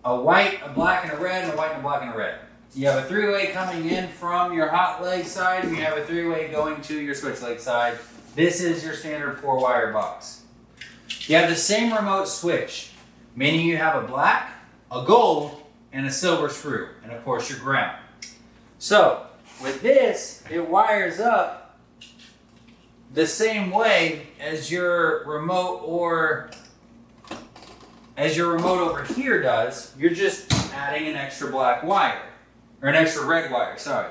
a white, a black, and a red, and a white, and a black, and a red. You have a three-way coming in from your hot leg side, and you have a three-way going to your switch leg side. This is your standard 4-wire box. You have the same remote switch, meaning you have a black, a gold, and a silver screw, and of course your ground. So with this, it wires up the same way as your remote over here does. You're just adding an extra black wire, or an extra red wire, sorry.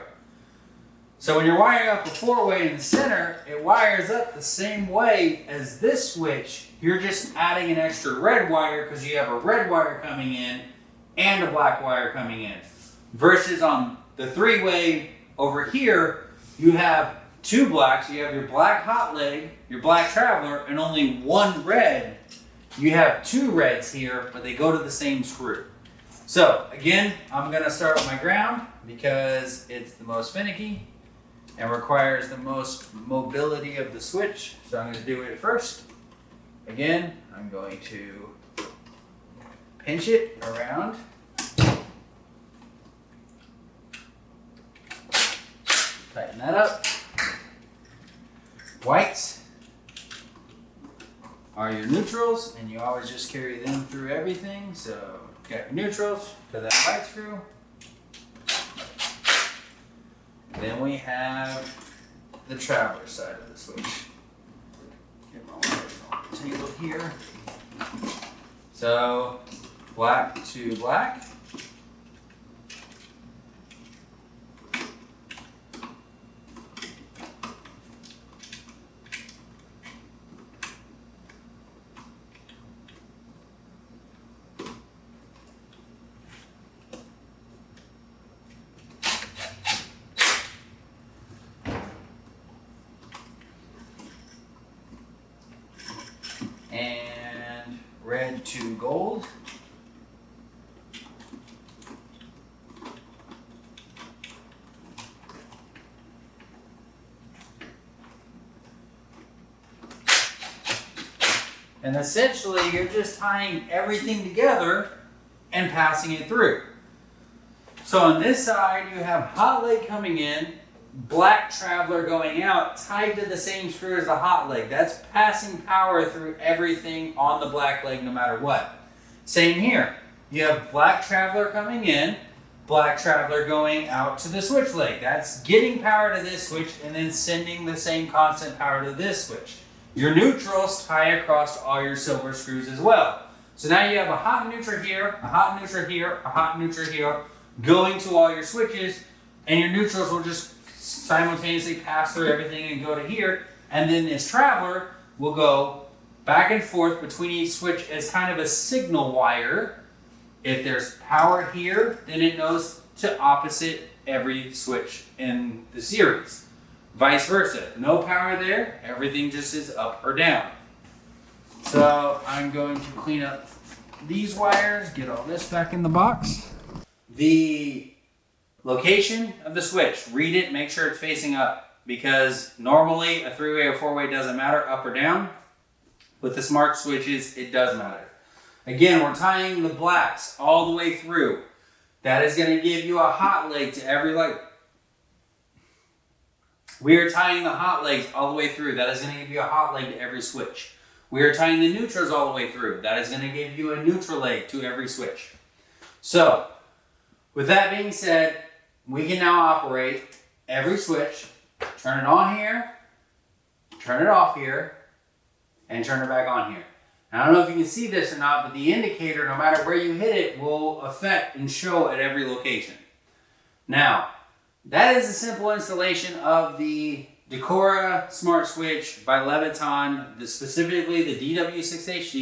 So when you're wiring up a 4-way in the center, it wires up the same way as this switch. You're just adding an extra red wire because you have a red wire coming in and a black wire coming in. Versus on the 3-way over here, you have 2 blacks. You have your black hot leg, your black traveler, and only 1 red. You have 2 reds here, but they go to the same screw. So again, I'm gonna start with my ground because it's the most finicky and requires the most mobility of the switch. So I'm gonna do it first. Again, I'm going to pinch it around. Tighten that up. Whites are your neutrals, and you always just carry them through everything. So got your neutrals to that white screw. Then we have the traveler side of the switch. Get my wires on the table here. So black to black. And red to gold. And essentially you're just tying everything together and passing it through. So on this side you have hot leg coming in, black traveler going out, tied to the same screw as the hot leg. That's passing power through everything on the black leg no matter what. Same here. You have black traveler coming in, black traveler going out to the switch leg. That's getting power to this switch and then sending the same constant power to this switch. Your neutrals tie across all your silver screws as well. So now you have a hot neutral here, a hot neutral here, a hot neutral here, going to all your switches, and your neutrals will just simultaneously pass through everything and go to here, and then this traveler will go back and forth between each switch as kind of a signal wire. If there's power here, then it knows to opposite every switch in the series. Vice versa, no power there, everything just is up or down. So I'm going to clean up these wires, get all this back in the box. The location of the switch, read it, make sure it's facing up, because normally a 3-way or 4-way doesn't matter, up or down. With the smart switches, it does matter. Again, we're tying the blacks all the way through. That is going to give you a hot leg to every leg. We are tying the hot legs all the way through. That is going to give you a hot leg to every switch. We are tying the neutrals all the way through. That is going to give you a neutral leg to every switch. So, with that being said, we can now operate every switch, turn it on here, turn it off here, and turn it back on here. Now, I don't know if you can see this or not, but the indicator, no matter where you hit it, will affect and show at every location. Now, that is a simple installation of the Decora Smart Switch by Leviton, specifically the DW6HD.